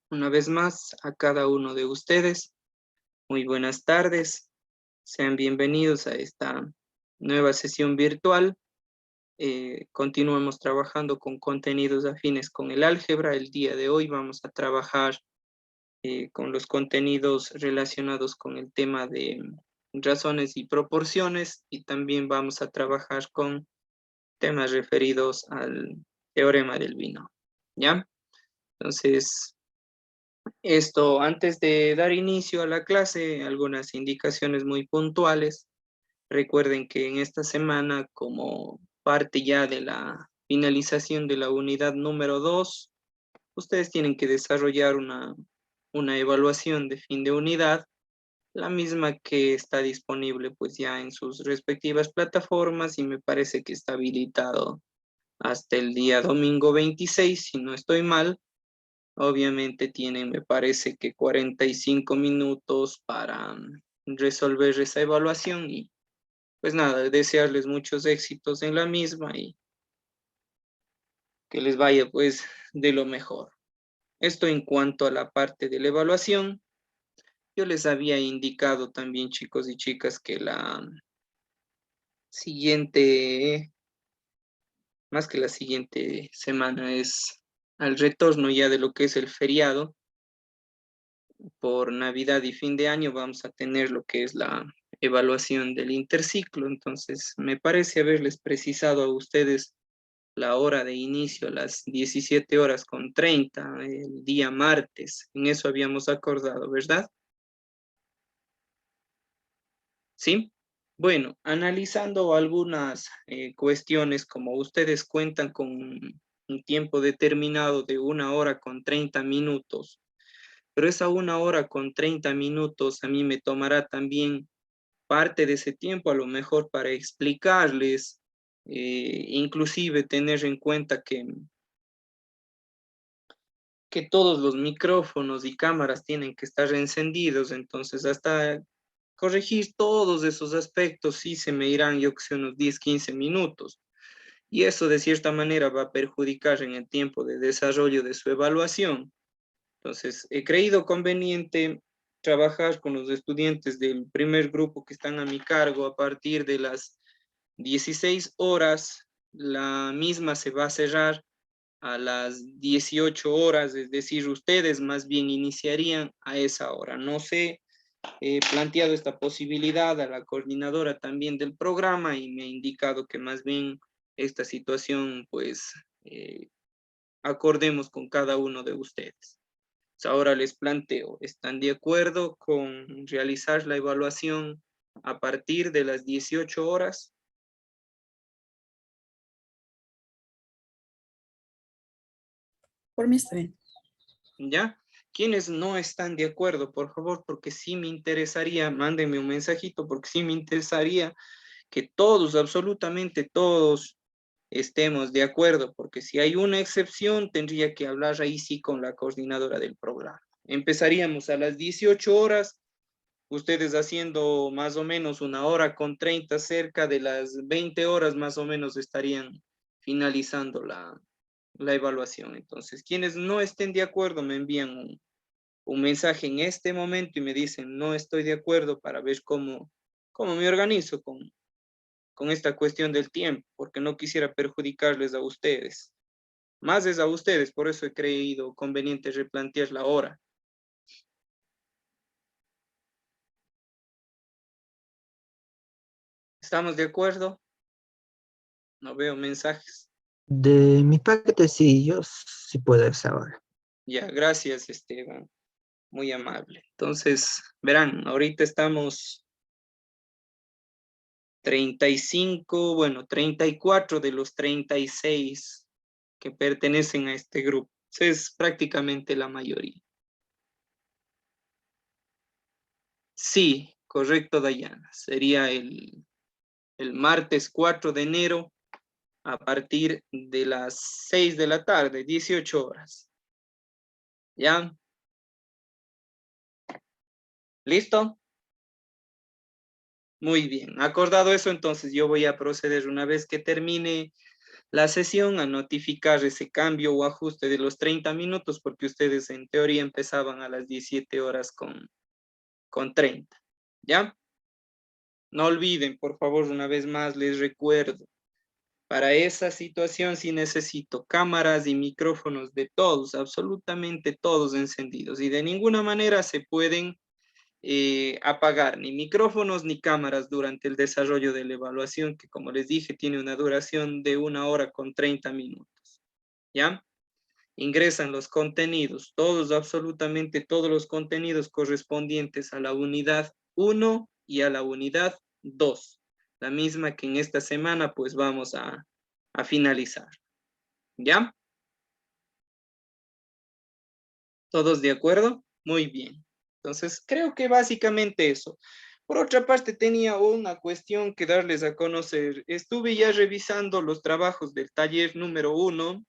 una vez más a cada uno de ustedes. Muy buenas tardes. Sean bienvenidos a esta nueva sesión virtual. Continuamos trabajando con contenidos afines con el álgebra. El día de hoy vamos a trabajar con los contenidos relacionados con el tema de razones y proporciones, y también vamos a trabajar con temas referidos al teorema del binomio. ¿Ya? Entonces, esto, antes de dar inicio a la clase, algunas indicaciones muy puntuales. Recuerden que en esta semana, como parte ya de la finalización de la unidad número 2, ustedes tienen que desarrollar una evaluación de fin de unidad, la misma que está disponible pues ya en sus respectivas plataformas, y me parece que está habilitado hasta el día domingo 26, si no estoy mal. Obviamente tienen, me parece que 45 minutos para resolver esa evaluación, y pues nada, desearles muchos éxitos en la misma y que les vaya pues de lo mejor. Esto en cuanto a la parte de la evaluación. Yo les había indicado también, chicos y chicas, que la siguiente, más que la siguiente semana, es al retorno ya de lo que es el feriado. Por Navidad y fin de año vamos a tener lo que es la evaluación del interciclo. Entonces, me parece haberles precisado a ustedes la hora de inicio, a las 17:30, el día martes. En eso habíamos acordado, ¿verdad? ¿Sí? Bueno, analizando algunas cuestiones, como ustedes cuentan con un tiempo determinado de 1 hora con 30 minutos, pero esa 1 hora con 30 minutos a mí me tomará también parte de ese tiempo, a lo mejor para explicarles, inclusive tener en cuenta que todos los micrófonos y cámaras tienen que estar encendidos. Entonces hasta corregir todos esos aspectos sí se me irán, yo que sé, unos 10, 15 minutos. Y eso de cierta manera va a perjudicar en el tiempo de desarrollo de su evaluación. Entonces, he creído conveniente trabajar con los estudiantes del primer grupo que están a mi cargo a partir de las 16 horas. La misma se va a cerrar a las 18 horas, es decir, ustedes más bien iniciarían a esa hora. No sé, he planteado esta posibilidad a la coordinadora también del programa y me ha indicado que más bien esta situación, pues, acordemos con cada uno de ustedes. Ahora les planteo, ¿están de acuerdo con realizar la evaluación a partir de las 18 horas? Por mí está bien. ¿Ya? Quienes no están de acuerdo, por favor, porque sí me interesaría, mándenme un mensajito, porque sí me interesaría que todos, absolutamente todos, estemos de acuerdo, porque si hay una excepción, tendría que hablar ahí sí con la coordinadora del programa. Empezaríamos a las 18 horas, ustedes haciendo más o menos 1 hora con 30, cerca de las 20 horas más o menos estarían finalizando la evaluación. Entonces, quienes no estén de acuerdo me envían un mensaje en este momento y me dicen no estoy de acuerdo, para ver cómo me organizo con esta cuestión del tiempo, porque no quisiera perjudicarles a ustedes. Más es a ustedes, por eso he creído conveniente replantear la hora. ¿Estamos de acuerdo? No veo mensajes. De mi parte, sí, yo sí puedo esa hora. Ya, gracias, Esteban. Muy amable. Entonces, verán, ahorita estamos 35, bueno, 34 de los 36 que pertenecen a este grupo. Es prácticamente la mayoría. Sí, correcto, Dayana. Sería el martes 4 de enero a partir de las 6 de la tarde, 18 horas. ¿Ya? ¿Listo? Muy bien. Acordado eso, entonces yo voy a proceder una vez que termine la sesión, a notificar ese cambio o ajuste de los 30 minutos, porque ustedes en teoría empezaban a las 17 horas con 30, ¿ya? No olviden, por favor, una vez más les recuerdo, para esa situación sí necesito cámaras y micrófonos de todos, absolutamente todos encendidos, y de ninguna manera se pueden apagar ni micrófonos ni cámaras durante el desarrollo de la evaluación, que como les dije, tiene una duración de 1 hora con 30 minutos, ¿ya? Ingresan los contenidos, todos, absolutamente todos los contenidos correspondientes a la unidad 1 y a la unidad 2, la misma que en esta semana pues vamos a finalizar, ¿ya? ¿Todos de acuerdo? Muy bien. Entonces, creo que básicamente eso. Por otra parte, tenía una cuestión que darles a conocer. Estuve ya revisando los trabajos del taller número 1.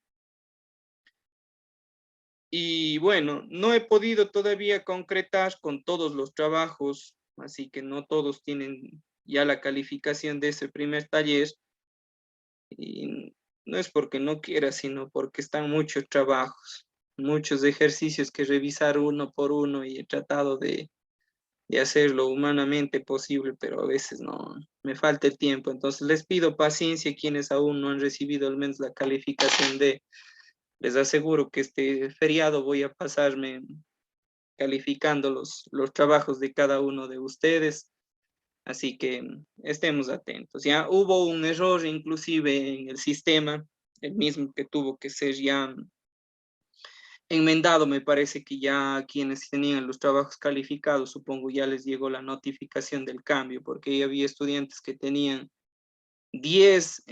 Y bueno, no he podido todavía concretar con todos los trabajos, así que no todos tienen ya la calificación de ese primer taller. Y no es porque no quiera, sino porque están muchos trabajos, muchos ejercicios que revisar uno por uno, y he tratado de hacerlo humanamente posible, pero a veces no, me falta el tiempo. Entonces les pido paciencia a quienes aún no han recibido al menos la calificación de. Les aseguro que este feriado voy a pasarme calificando los trabajos de cada uno de ustedes. Así que estemos atentos. Ya hubo un error inclusive en el sistema, el mismo que tuvo que ser ya enmendado. Me parece que ya quienes tenían los trabajos calificados, supongo ya les llegó la notificación del cambio, porque había estudiantes que tenían 10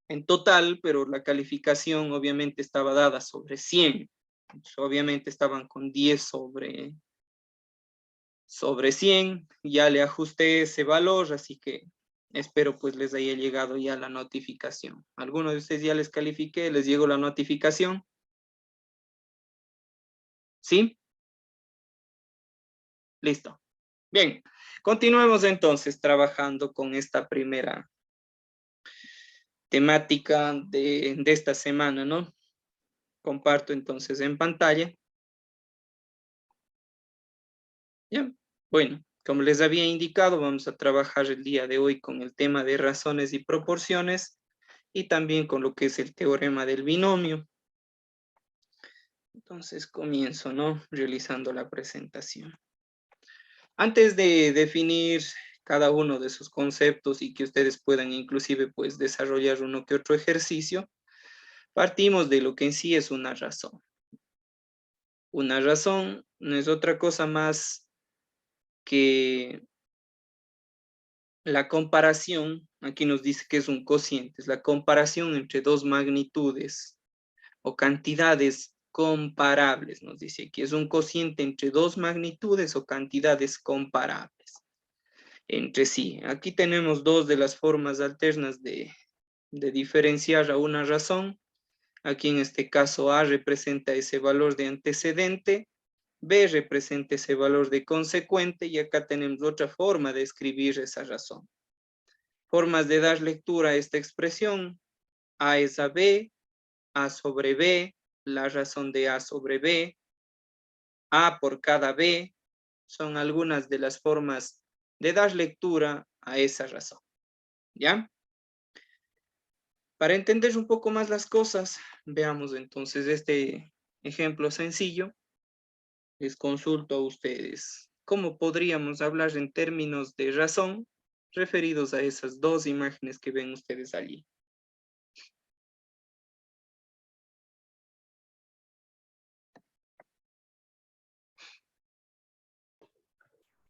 en total, pero la calificación obviamente estaba dada sobre 100. Entonces, obviamente estaban con 10 sobre 100, ya le ajusté ese valor, así que espero pues les haya llegado ya la notificación. ¿Alguno de ustedes ya les califiqué? ¿Les llegó la notificación? ¿Sí? Listo. Bien, continuemos entonces trabajando con esta primera temática de esta semana, ¿no? Comparto entonces en pantalla. Ya, bueno, como les había indicado, vamos a trabajar el día de hoy con el tema de razones y proporciones, y también con lo que es el teorema del binomio. Entonces comienzo, ¿no? Realizando la presentación. Antes de definir cada uno de sus conceptos y que ustedes puedan inclusive pues desarrollar uno que otro ejercicio, partimos de lo que en sí es una razón. Una razón no es otra cosa más que la comparación. Aquí nos dice que es un cociente, es la comparación entre dos magnitudes o cantidades comparables, nos dice aquí, es un cociente entre dos magnitudes o cantidades comparables entre sí. Aquí tenemos dos de las formas alternas de diferenciar a una razón. Aquí en este caso A representa ese valor de antecedente, B representa ese valor de consecuente, y acá tenemos otra forma de escribir esa razón. Formas de dar lectura a esta expresión: A es a B, A sobre B, la razón de A sobre B, A por cada B, son algunas de las formas de dar lectura a esa razón, ¿ya? Para entender un poco más las cosas, veamos entonces este ejemplo sencillo. Les consulto a ustedes, ¿cómo podríamos hablar en términos de razón referidos a esas dos imágenes que ven ustedes allí?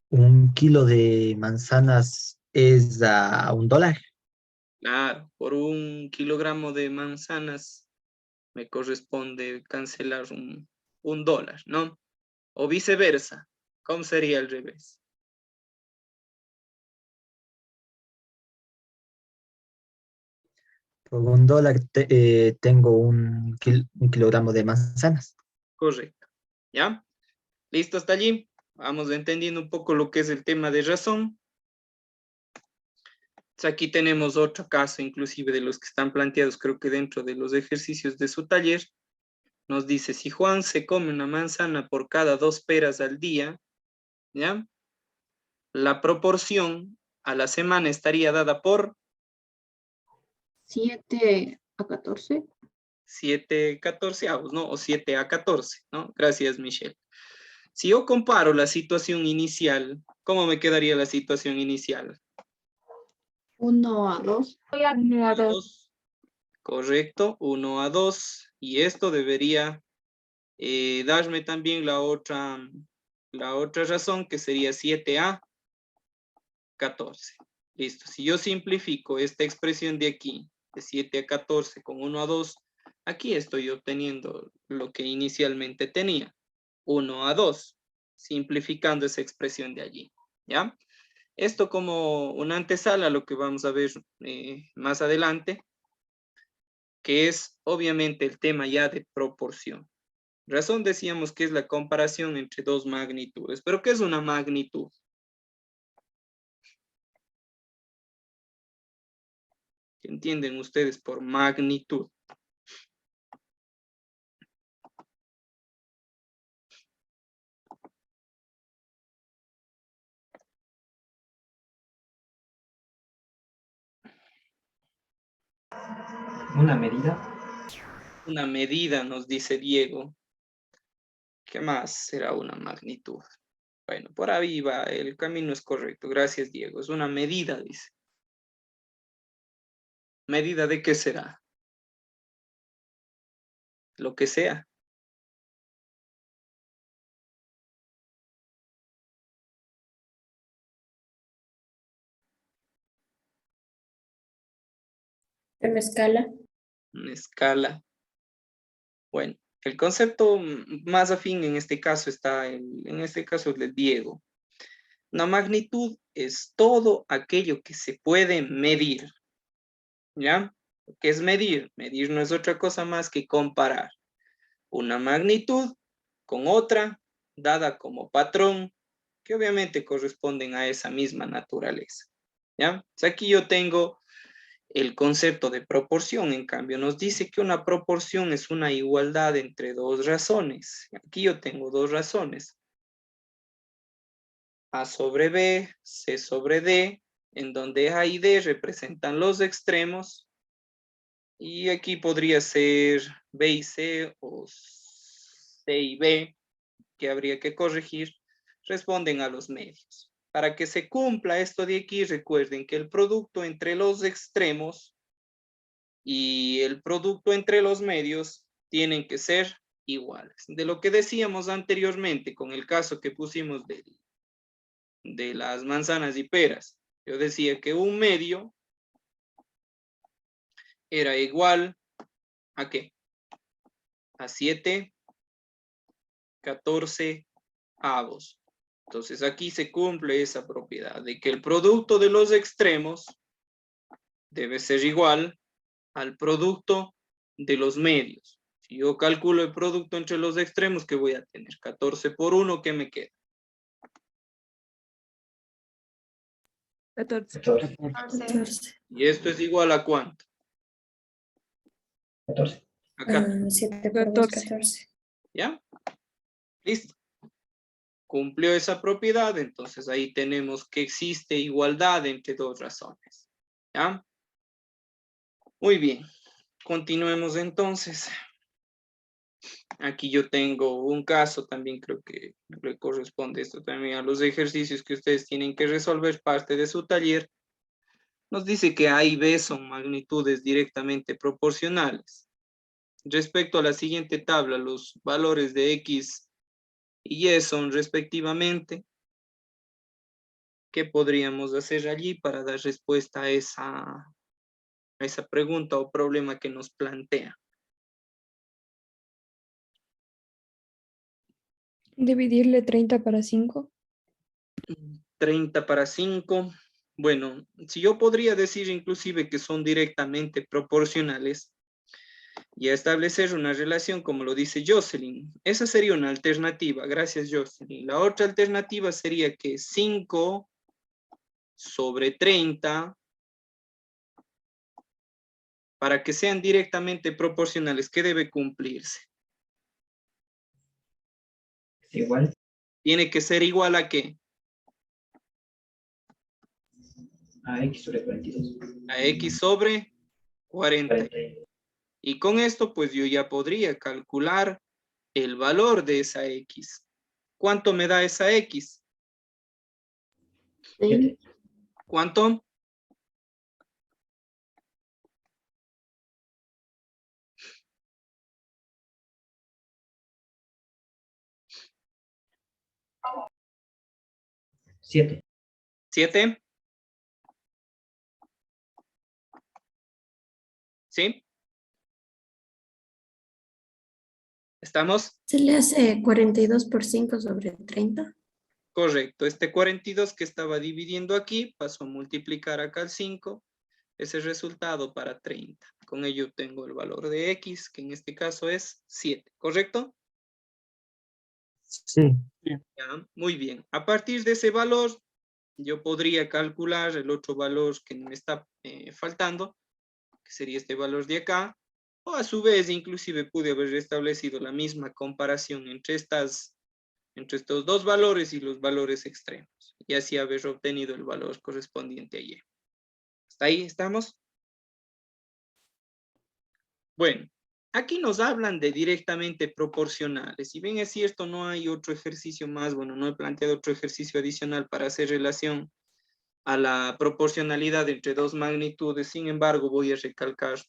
Un kilo de manzanas es a $1. Claro, por 1 kilogramo de manzanas me corresponde cancelar un dólar, ¿no? O viceversa, ¿cómo sería al revés? Por $1 tengo un kilogramo de manzanas. Correcto, ¿ya? ¿Listo hasta allí? Vamos entendiendo un poco lo que es el tema de razón. Aquí tenemos otro caso, inclusive de los que están planteados, creo que dentro de los ejercicios de su taller. Nos dice, si Juan se come una manzana por cada 2 peras al día, ¿ya? La proporción a la semana estaría dada por 7 a 14. 7 catorceavos, ¿no? O 7 a 14, ¿no? Gracias, Michelle. Si yo comparo la situación inicial, ¿cómo me quedaría la situación inicial? 1 a 2. 1 a 2. Correcto, 1 a 2. Y esto debería darme también la otra razón, que sería 7 a 14. Listo. Si yo simplifico esta expresión de aquí, de 7 a 14 con 1 a 2, aquí estoy obteniendo lo que inicialmente tenía. 1 a 2, simplificando esa expresión de allí, ¿ya? Esto como una antesala a lo que vamos a ver más adelante, que es obviamente el tema ya de proporción. Razón decíamos que es la comparación entre dos magnitudes, pero ¿qué es una magnitud? ¿Qué entienden ustedes por magnitud? Una medida. Una medida, nos dice Diego. ¿Qué más será una magnitud? Bueno, por ahí va, el camino es correcto. Gracias, Diego. Es una medida, dice. ¿Medida de qué será? Lo que sea. En escala. Una escala. Bueno, el concepto más afín en este caso está en este caso del Diego. Una magnitud es todo aquello que se puede medir. ¿Ya? ¿Qué es medir? Medir no es otra cosa más que comparar una magnitud con otra, dada como patrón, que obviamente corresponden a esa misma naturaleza. ¿Ya? Aquí yo tengo el concepto de proporción, en cambio, nos dice que una proporción es una igualdad entre dos razones. Aquí yo tengo dos razones. A sobre B, C sobre D, en donde A y D representan los extremos. Y aquí podría ser B y C o C y B, que habría que corregir, responden a los medios. Para que se cumpla esto de aquí, recuerden que el producto entre los extremos y el producto entre los medios tienen que ser iguales. De lo que decíamos anteriormente con el caso que pusimos de las manzanas y peras, yo decía que un medio era igual ¿a qué? A 7 14 avos. Entonces aquí se cumple esa propiedad de que el producto de los extremos debe ser igual al producto de los medios. Si yo calculo el producto entre los extremos, ¿qué voy a tener? 14 por 1, ¿qué me queda? 14. 14. ¿Y esto es igual a cuánto? 14. Acá, 7 por 2, 14. 14. ¿ya? Listo. Cumplió esa propiedad, entonces ahí tenemos que existe igualdad entre dos razones. ¿Ya? Muy bien. Continuemos entonces. Aquí yo tengo un caso, también creo que le corresponde esto también a los ejercicios que ustedes tienen que resolver, parte de su taller. Nos dice que A y B son magnitudes directamente proporcionales. Respecto a la siguiente tabla, los valores de X y Y son respectivamente. ¿Qué podríamos hacer allí para dar respuesta a esa pregunta o problema que nos plantea? Dividirle 30 para 5. 30 para 5. Bueno, si yo podría decir inclusive que son directamente proporcionales y establecer una relación como lo dice Jocelyn. Esa sería una alternativa. Gracias, Jocelyn. La otra alternativa sería que 5 sobre 30 Para que sean directamente proporcionales, ¿qué debe cumplirse? Igual. Tiene que ser igual a ¿qué? A X sobre 42. A X sobre 40. Y con esto, pues yo ya podría calcular el valor de esa X. ¿Cuánto me da esa X? Sí. ¿Cuánto? Siete. 7. ¿Sí? ¿Estamos? Se le hace 42 por 5 sobre 30. Correcto. Este 42 que estaba dividiendo aquí pasó a multiplicar acá el 5. Ese resultado para 30. Con ello obtengo el valor de X, que en este caso es 7. ¿Correcto? Sí. Ya, muy bien. A partir de ese valor, yo podría calcular el otro valor que me está faltando, que sería este valor de acá, o a su vez inclusive pude haber establecido la misma comparación entre estos dos valores y los valores extremos, y así haber obtenido el valor correspondiente a Y. ¿Hasta ahí estamos? Bueno, aquí nos hablan de directamente proporcionales. Si bien es cierto, no hay otro ejercicio más, bueno, no he planteado otro ejercicio adicional para hacer relación a la proporcionalidad entre dos magnitudes, sin embargo, voy a recalcar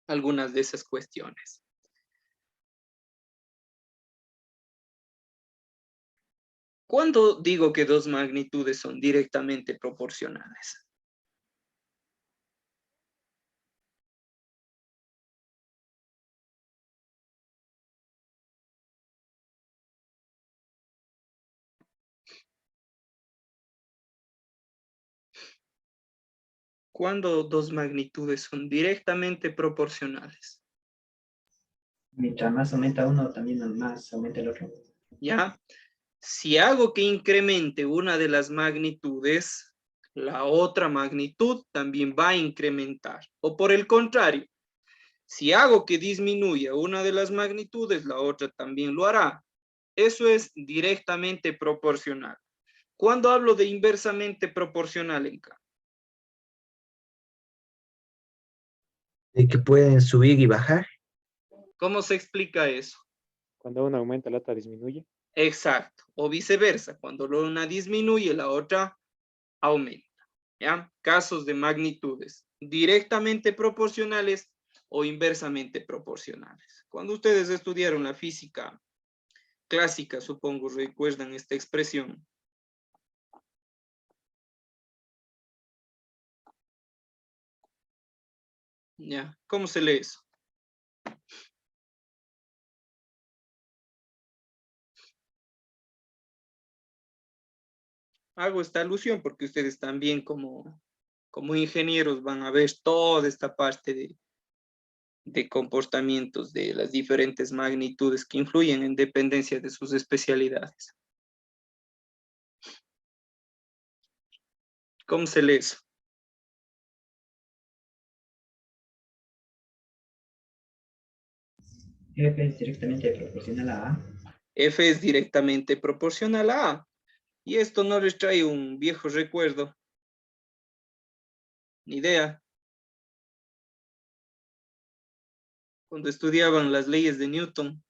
algunas de esas cuestiones. ¿Cuándo digo que dos magnitudes son directamente proporcionales? ¿Cuándo dos magnitudes son directamente proporcionales? Mientras más aumenta uno, también más aumenta el otro. ¿Ya? Si hago que incremente una de las magnitudes, la otra magnitud también va a incrementar. O por el contrario, si hago que disminuya una de las magnitudes, la otra también lo hará. Eso es directamente proporcional. ¿Cuándo hablo de inversamente proporcional en K? De que pueden subir y bajar. ¿Cómo se explica eso? Cuando una aumenta, la otra disminuye. Exacto. O viceversa. Cuando una disminuye, la otra aumenta. ¿Ya? Casos de magnitudes directamente proporcionales o inversamente proporcionales. Cuando ustedes estudiaron la física clásica, supongo, recuerdan esta expresión. ¿Ya? ¿Cómo se lee eso? Hago esta alusión porque ustedes también como ingenieros van a ver toda esta parte de comportamientos de las diferentes magnitudes que influyen en dependencia de sus especialidades. ¿Cómo se lee eso? F es directamente proporcional a A. F es directamente proporcional a A. Y esto no les trae un viejo recuerdo. Ni idea. Cuando estudiaban las leyes de Newton.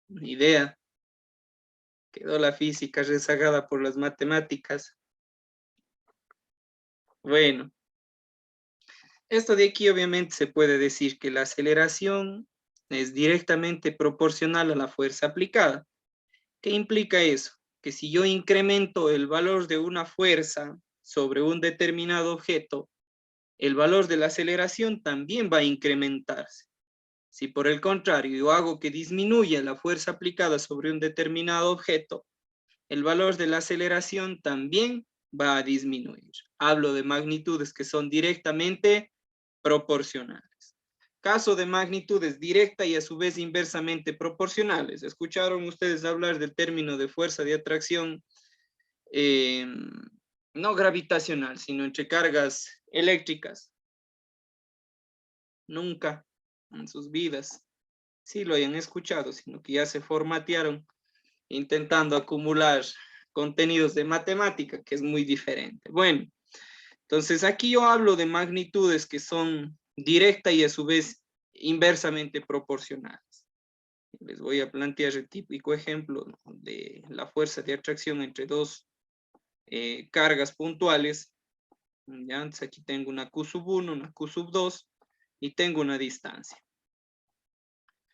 Ni idea. Quedó la física rezagada por las matemáticas. Bueno. Esto de aquí obviamente se puede decir que la aceleración es directamente proporcional a la fuerza aplicada. ¿Qué implica eso? Que si yo incremento el valor de una fuerza sobre un determinado objeto, el valor de la aceleración también va a incrementarse. Si por el contrario yo hago que disminuya la fuerza aplicada sobre un determinado objeto, el valor de la aceleración también va a disminuir. Hablo de magnitudes que son directamente proporcionales. Caso de magnitudes directa y a su vez inversamente proporcionales. ¿Escucharon ustedes hablar del término de fuerza de atracción no gravitacional, sino entre cargas eléctricas. Nunca en sus vidas sí lo hayan escuchado, sino que ya se formatearon intentando acumular contenidos de matemática, que es muy diferente. Bueno, entonces aquí yo hablo de magnitudes que son directa y a su vez inversamente proporcionales. Les voy a plantear el típico ejemplo, ¿no?, de la fuerza de atracción entre dos cargas puntuales. Ya, entonces aquí tengo una Q sub 1, una Q sub 2 y tengo una distancia.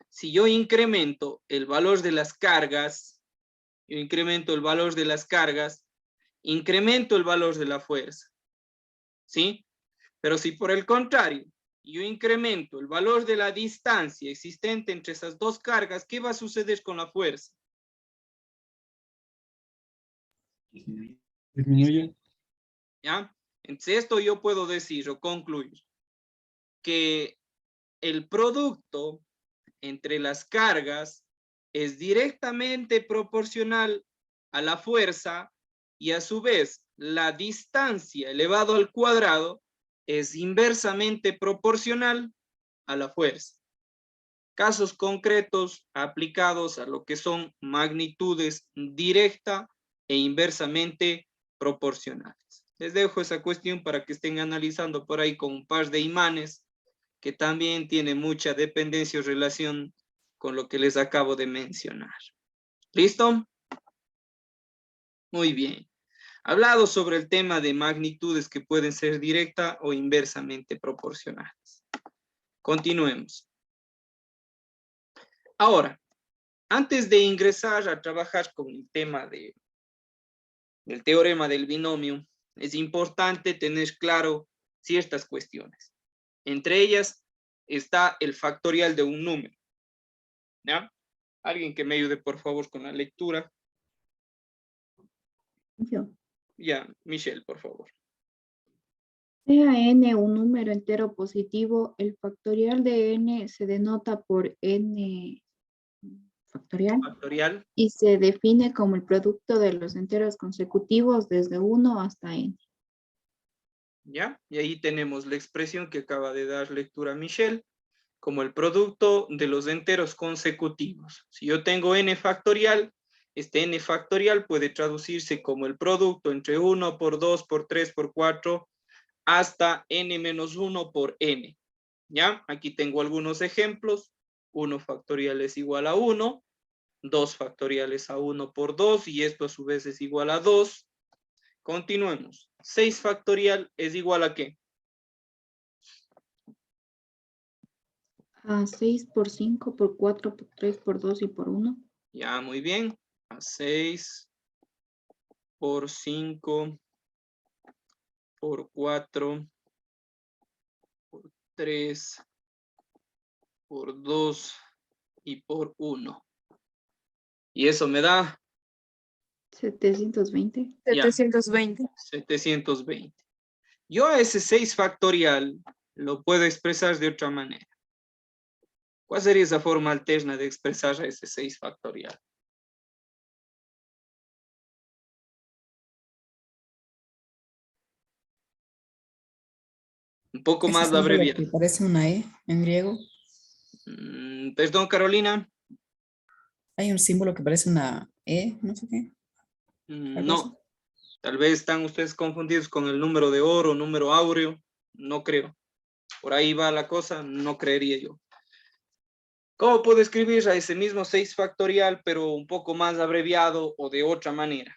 Si yo incremento el valor de las cargas, incremento el valor de la fuerza, ¿sí? Pero si por el contrario, yo incremento el valor de la distancia existente entre esas dos cargas, ¿qué va a suceder con la fuerza? Disminuye. ¿Ya? Entonces esto yo puedo decir o concluir que el producto entre las cargas es directamente proporcional a la fuerza y a su vez la distancia elevado al cuadrado es inversamente proporcional a la fuerza. Casos concretos aplicados a lo que son magnitudes directa e inversamente proporcionales. Les dejo esa cuestión para que estén analizando por ahí con un par de imanes que también tiene mucha dependencia o relación con lo que les acabo de mencionar. ¿Listo? Muy bien. Hablado sobre el tema de magnitudes que pueden ser directa o inversamente proporcionales. Continuemos. Ahora, antes de ingresar a trabajar con el tema del teorema del binomio, es importante tener claro ciertas cuestiones. Entre ellas está el factorial de un número. ¿Ya? Alguien que me ayude, por favor, con la lectura. Yo. Ya, Michelle, por favor. Sea n un número entero positivo, el factorial de n se denota por n factorial Factorial. y se define como el producto de los enteros consecutivos desde 1 hasta n. ¿Ya? Y ahí tenemos la expresión que acaba de dar lectura Michelle, como el producto de los enteros consecutivos. Si yo tengo n factorial, este n factorial puede traducirse como el producto entre 1 por 2 por 3 por 4 hasta n menos 1 por n. ¿Ya? Aquí tengo algunos ejemplos. 1 factorial es igual a 1, 2 factoriales a 1 por 2 y esto a su vez es igual a 2. Continuemos. 6 factorial es igual a ¿qué? A 6 por 5 por 4 por 3 por 2 y por 1. Ya, muy bien. A 6 por 5 por 4 por 3 por 2 y por 1. Y eso me da 720. ya, 720. 720. Yo a ese 6 factorial lo puedo expresar de otra manera. ¿Cuál sería esa forma alterna de expresar a ese 6 factorial? Un poco Ese más símbolo abreviado. que parece una E en griego. Perdón, Carolina. Hay un símbolo que parece una E, no sé qué. ¿Algo así? No. Tal vez están ustedes confundidos con el número de oro, número áureo. No creo. Por ahí va la cosa, no creería yo. ¿Cómo puedo escribir a ese mismo 6 factorial, pero un poco más abreviado o de otra manera?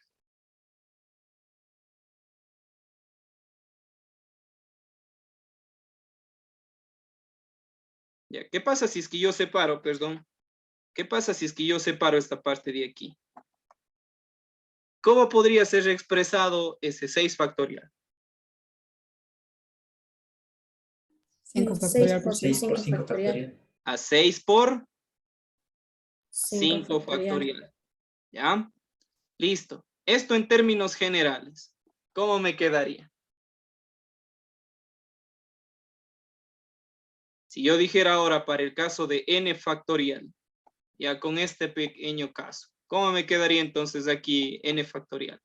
Ya, ¿qué pasa si es que yo separo, perdón? ¿Qué pasa si es que yo separo esta parte de aquí? ¿Cómo podría ser expresado ese 6 factorial? 5 6 factorial por por 6 por 5 5 factorial. factorial. A 6 por 5 5 factorial. factorial. ¿Ya? Listo. Esto en términos generales. ¿Cómo me quedaría? Si yo dijera ahora para el caso de n factorial, ya con este pequeño caso, ¿cómo me quedaría entonces aquí n factorial?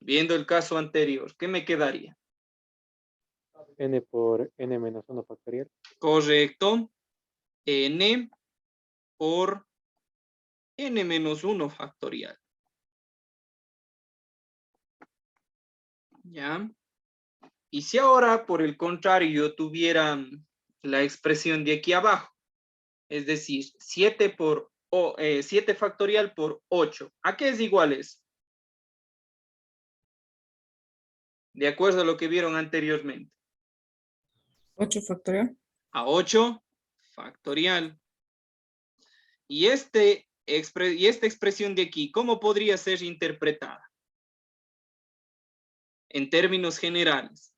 Viendo el caso anterior, ¿qué me quedaría? N por N menos 1 factorial. Correcto. N por N menos 1 factorial. ¿Ya? Y si ahora, por el contrario, yo tuviera la expresión de aquí abajo, es decir, 7 factorial por 8, ¿a qué es igual eso? De acuerdo a lo que vieron anteriormente. 8 factorial. A 8 factorial. Y esta expresión de aquí, ¿cómo podría ser interpretada? En términos generales.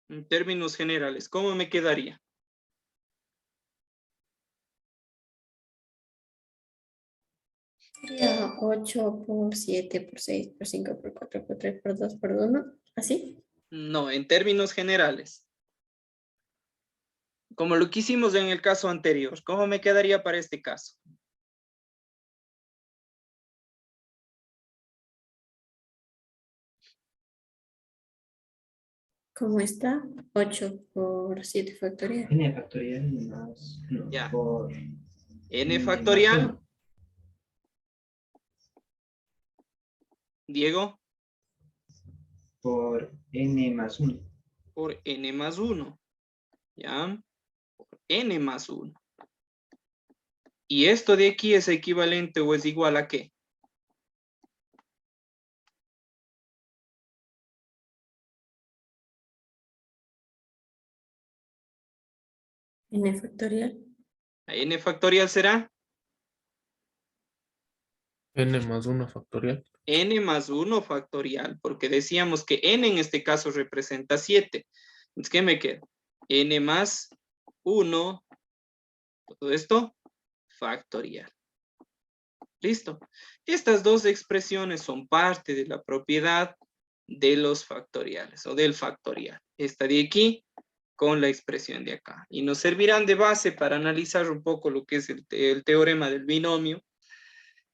En términos generales, ¿cómo me quedaría? Sería 8 por 7 por 6 por 5 por 4 por 3 por 2 por 1. ¿Así? No, en términos generales. Como lo que hicimos en el caso anterior, ¿cómo me quedaría para este caso? ¿Cómo está? 8 por 7 factorial. N factorial más no, Ya. por N factorial. más uno. Diego. Por N más 1. Por N más 1. ¿Ya? Por N más 1. ¿Y esto de aquí es equivalente o es igual a qué? N factorial. ¿A N factorial será? N más 1 factorial. N más 1 factorial, porque decíamos que N en este caso representa 7. Entonces, ¿qué me queda? N más 1, todo esto, factorial. ¿Listo? Estas dos expresiones son parte de la propiedad de los factoriales o del factorial. Esta de aquí con la expresión de acá. Y nos servirán de base para analizar un poco lo que es el teorema del binomio,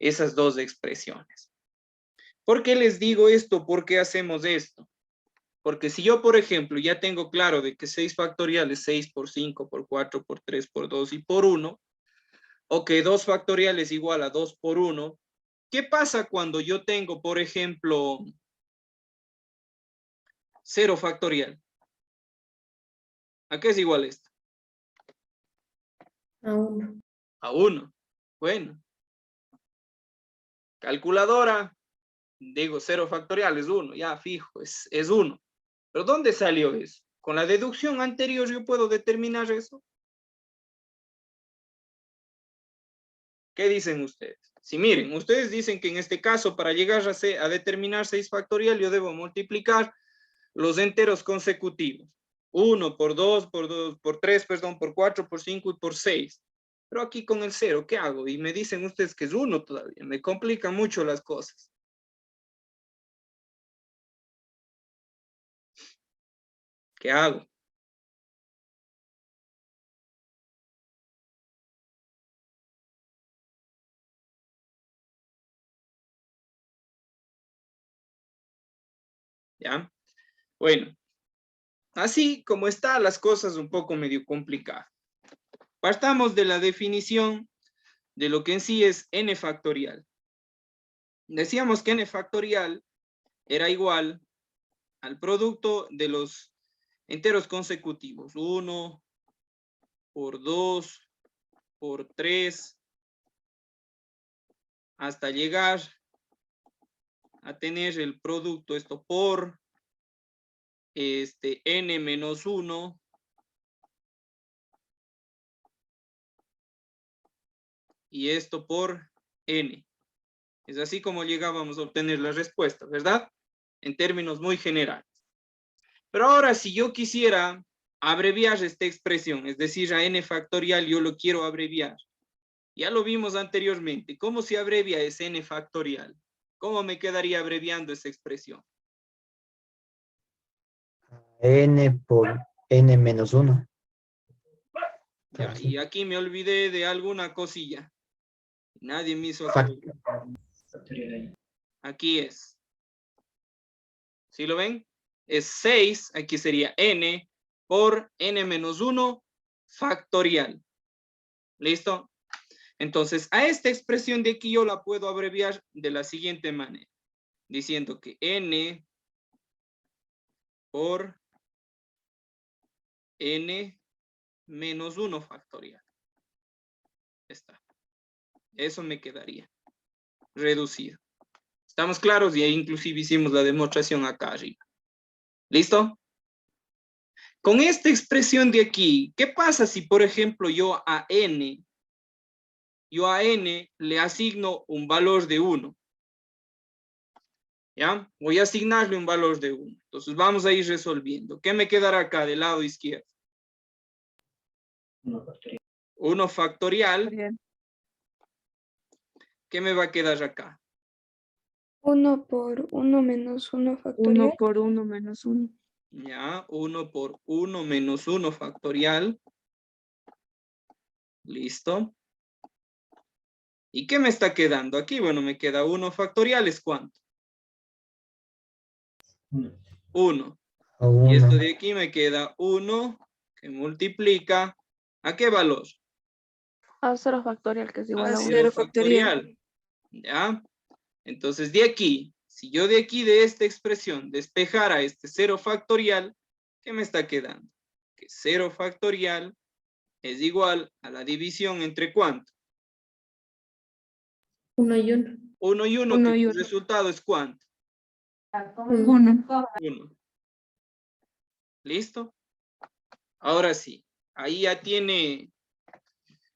esas dos expresiones. ¿Por qué les digo esto? ¿Por qué hacemos esto? Porque si yo, por ejemplo, ya tengo claro de que 6 factorial es 6 por 5, por 4, por 3, por 2 y por 1, o que 2 factorial es igual a 2 por 1, ¿qué pasa cuando yo tengo, por ejemplo, 0 factorial? ¿A qué es igual esto? A 1. A 1. Bueno. Calculadora, digo 0 factorial es 1, ya fijo, es 1. ¿Pero dónde salió eso? Con la deducción anterior yo puedo determinar eso. ¿Qué dicen ustedes? Si miren, ustedes dicen que en este caso para llegar a determinar 6 factorial yo debo multiplicar los enteros consecutivos. 1 por 2, por 3, perdón, por 4, por 5 y por 6. Pero aquí con el 0, ¿qué hago? Y me dicen ustedes que es 1 todavía. Me complican mucho las cosas. ¿Qué hago? ¿Ya? Bueno, así como está las cosas un poco medio complicadas. Partamos de la definición de lo que en sí es n factorial. Decíamos que n factorial era igual al producto de los enteros consecutivos. 1 por 2 por 3 hasta llegar a tener el producto, esto por n menos 1 y esto por n. Es así como llegábamos a obtener la respuesta, ¿verdad? En términos muy generales. Pero ahora, si yo quisiera abreviar esta expresión, es decir, a n factorial yo lo quiero abreviar. Ya lo vimos anteriormente. ¿Cómo se abrevia ese n factorial? ¿Cómo me quedaría abreviando esa expresión? N por N menos 1. Ya, y aquí me olvidé de alguna cosilla. Nadie me hizo Fac- acordar. Aquí es. ¿Sí lo ven? Es 6, aquí sería n por n menos 1 factorial. ¿Listo? Entonces, a esta expresión de aquí yo la puedo abreviar de la siguiente manera. Diciendo que n por n menos 1 factorial. Está. Eso me quedaría reducido. ¿Estamos claros? Y ahí inclusive hicimos la demostración acá arriba. ¿Listo? Con esta expresión de aquí, ¿qué pasa si, por ejemplo, yo a n le asigno un valor de 1? ¿Ya? Voy a asignarle un valor de 1. Entonces vamos a ir resolviendo. ¿Qué me quedará acá del lado izquierdo? 1 factorial. ¿Qué me va a quedar acá? 1 por 1 menos 1 1 factorial. por 1 menos 1. Ya, 1 por 1 menos 1 factorial. Listo. ¿Y qué me está quedando aquí? Bueno, me queda 1 factorial, ¿es cuánto? 1. Y esto de aquí me queda 1 que multiplica ¿a qué valor? A 0 factorial, que es igual A a 1. 0 factorial. ¿Ya? Entonces de aquí, si yo de aquí de esta expresión despejara este 0 factorial, ¿qué me está quedando? Que 0 factorial es igual a la división entre ¿cuánto? 1 y 1. 1 y 1, que el resultado es ¿cuánto? 1. 1. ¿Listo? Ahora sí, ahí ya tiene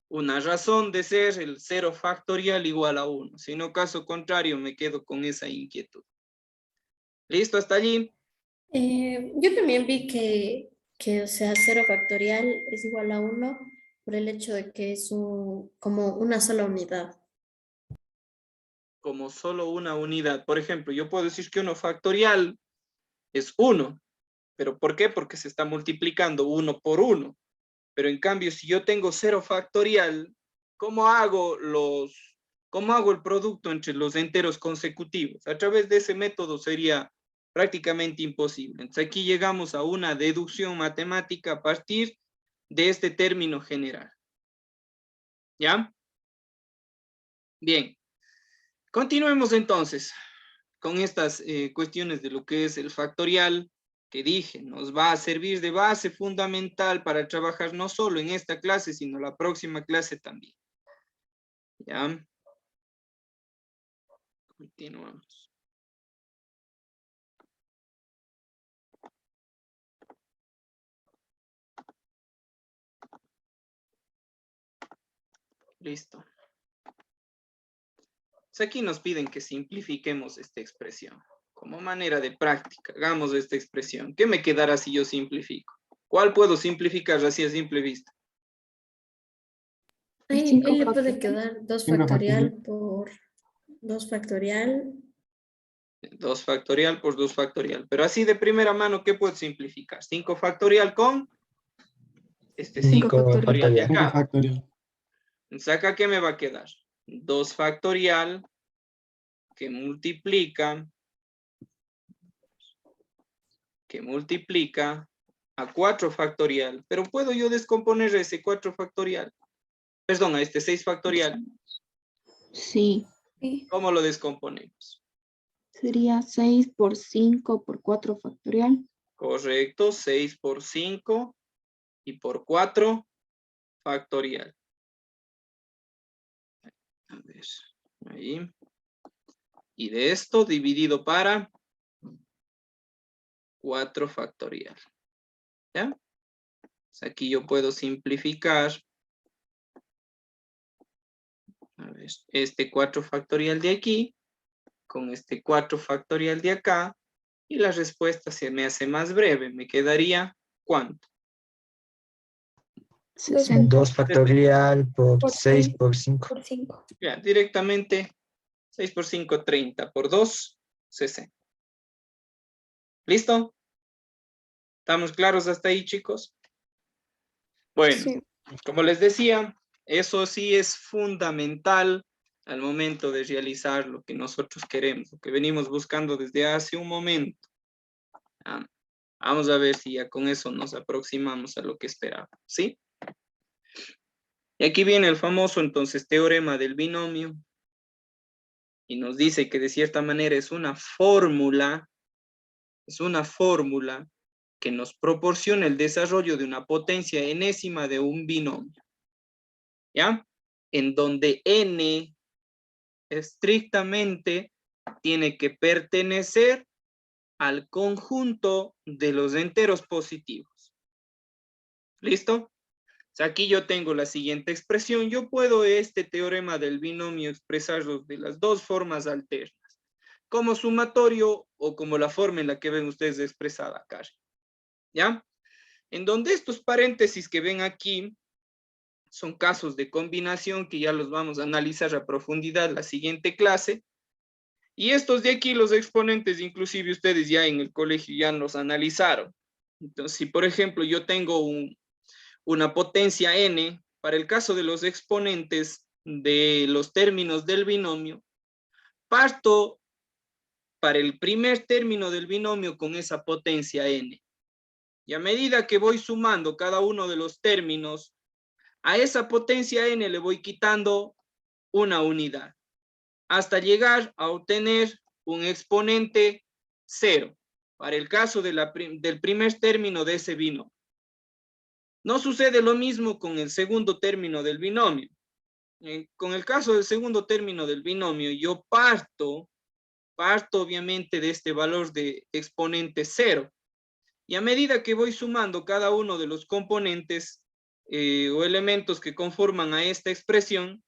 una razón de ser el 0 factorial igual a 1. Si no, caso contrario, me quedo con esa inquietud. ¿Listo hasta allí? Yo también vi o sea, 0 factorial es igual a 1 por el hecho de que es como una sola unidad. Como solo una unidad. Por ejemplo, yo puedo decir que 1 factorial es 1. ¿Pero por qué? Porque se está multiplicando 1 por 1. Pero en cambio, si yo tengo 0 factorial, ¿cómo hago el producto entre los enteros consecutivos? A través de ese método sería prácticamente imposible. Entonces aquí llegamos a una deducción matemática a partir de este término general. ¿Ya? Bien. Continuemos entonces con estas cuestiones de lo que es el factorial, que dije, nos va a servir de base fundamental para trabajar no solo en esta clase, sino la próxima clase también. ¿Ya? Continuamos. Listo. Pues aquí nos piden que simplifiquemos esta expresión. Como manera de práctica, hagamos esta expresión. ¿Qué me quedará si yo simplifico? ¿Cuál puedo simplificar así a simple vista? Ahí le puede quedar 2 factorial por 2 factorial. 2 factorial por 2 factorial. Pero así de primera mano, ¿qué puedo simplificar? 5 factorial con este 5 factorial de acá. Entonces acá, ¿qué me va a quedar? 2 factorial que multiplica a 4 factorial. Pero puedo yo descomponer ese 4 factorial. Perdón, a este 6 factorial. Sí. ¿Cómo lo descomponemos? Sería 6 por 5 por 4 factorial. Correcto, 6 por 5 y por 4 factorial. A ver, ahí. Y de esto dividido para 4 factorial. ¿Ya? Pues aquí yo puedo simplificar. A ver, este 4 factorial de aquí con este 4 factorial de acá. Y la respuesta se me hace más breve. Me quedaría, ¿cuánto? 2 factorial por Por 6 6 por 5. por 5. Ya, directamente 6 por 5, 30 por 2, 60. ¿Listo? ¿Estamos claros hasta ahí, chicos? Bueno, Sí. como les decía, eso sí es fundamental al momento de realizar lo que nosotros queremos, lo que venimos buscando desde hace un momento. Vamos a ver si ya con eso nos aproximamos a lo que esperábamos, ¿sí? Y aquí viene el famoso, entonces, teorema del binomio. Y nos dice que de cierta manera es una fórmula que nos proporciona el desarrollo de una potencia enésima de un binomio. ¿Ya? En donde n estrictamente tiene que pertenecer al conjunto de los enteros positivos. ¿Listo? O sea, aquí yo tengo la siguiente expresión. Yo puedo este teorema del binomio expresarlo de las dos formas alternas, como sumatorio o como la forma en la que ven ustedes expresada acá. ¿Ya? En donde estos paréntesis que ven aquí son casos de combinación que ya los vamos a analizar a profundidad la siguiente clase. Y estos de aquí, los exponentes, inclusive ustedes ya en el colegio ya los analizaron. Entonces, si por ejemplo yo tengo una potencia n, para el caso de los exponentes de los términos del binomio, parto para el primer término del binomio con esa potencia n. Y a medida que voy sumando cada uno de los términos, a esa potencia n le voy quitando una unidad, hasta llegar a obtener un exponente 0, para el caso de del primer término de ese binomio. No sucede lo mismo con el segundo término del binomio. Con el caso del segundo término del binomio, yo parto obviamente de este valor de exponente 0. Y a medida que voy sumando cada uno de los componentes o elementos que conforman a esta expresión,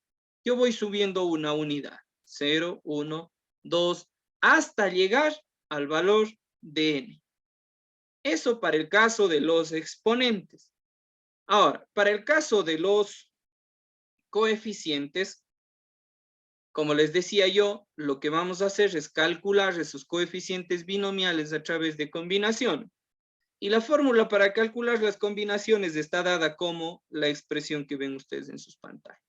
yo voy subiendo una unidad. 0, 1, 2, hasta llegar al valor de n. Eso para el caso de los exponentes. Ahora, para el caso de los coeficientes, como les decía yo, lo que vamos a hacer es calcular esos coeficientes binomiales a través de combinación. Y la fórmula para calcular las combinaciones está dada como la expresión que ven ustedes en sus pantallas.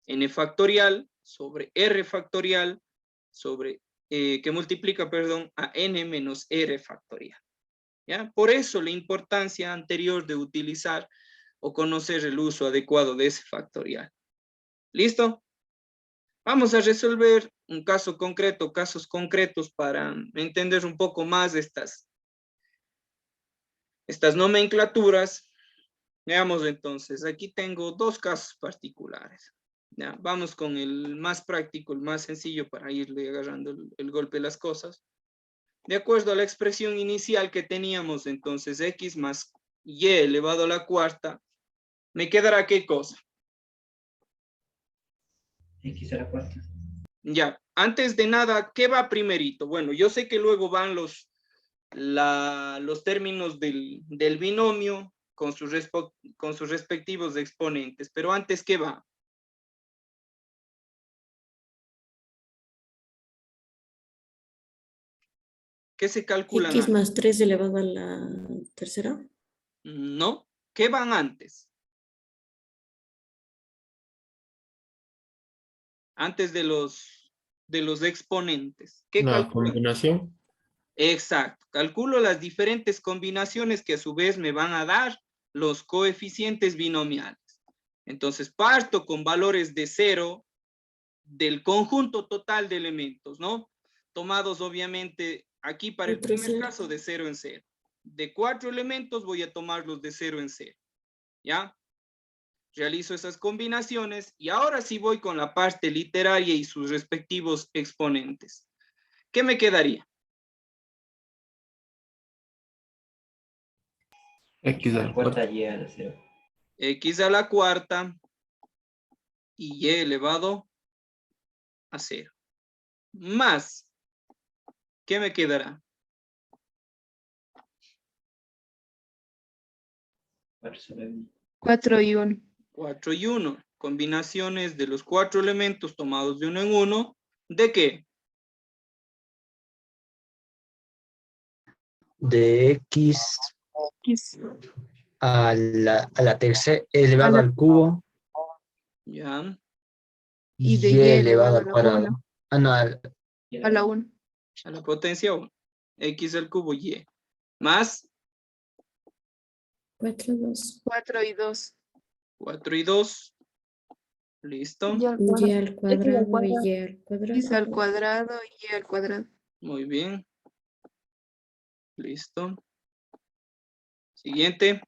N factorial sobre R factorial sobre, que multiplica, perdón, a N menos R factorial. ¿Ya? Por eso la importancia anterior de utilizar o conocer el uso adecuado de ese factorial. ¿Listo? Vamos a resolver un caso concreto, casos concretos para entender un poco más de estas nomenclaturas. Veamos entonces, aquí tengo dos casos particulares. Ya, vamos con el más práctico, el más sencillo para irle agarrando el golpe de las cosas. De acuerdo a la expresión inicial que teníamos, entonces x más y elevado a la cuarta, ¿me quedará qué cosa? X a la cuarta. Ya, antes de nada, ¿qué va primerito? Bueno, yo sé que luego van los términos del binomio con sus respectivos exponentes, pero antes, ¿qué va? ¿Qué se calcula X antes? más 3 elevado a la tercera. No, ¿qué van antes? Antes de los exponentes. ¿Qué La calculan? combinación. Exacto. Calculo las diferentes combinaciones que a su vez me van a dar los coeficientes binomiales. Entonces parto con valores de 0 del conjunto total de elementos, ¿no? Tomados obviamente aquí para el Otro primer 0. caso de 0 en 0. De 4 elementos voy a tomarlos de 0 en 0. ¿Ya? Realizo esas combinaciones y ahora sí voy con la parte literaria y sus respectivos exponentes. ¿Qué me quedaría? X a la cuarta. Y a la 0. X a la cuarta y y elevado a 0. Más, ¿qué me quedará? 4 y 1. 4 y 1. Combinaciones de los 4 elementos tomados de uno en uno. ¿De qué? De X X a la tercera elevado al cubo Ya. y de y Y elevado elevado al a la cuadrado. 1. Ah, no, A la 1. A la potencia 1. X al cubo y. Más 4, 2. 4 y 2. 4 y 2. Listo. Y al Y cuadrado. al cuadrado y y al X al cuadrado. cuadrado y Y al cuadrado. Muy bien. Listo. Siguiente.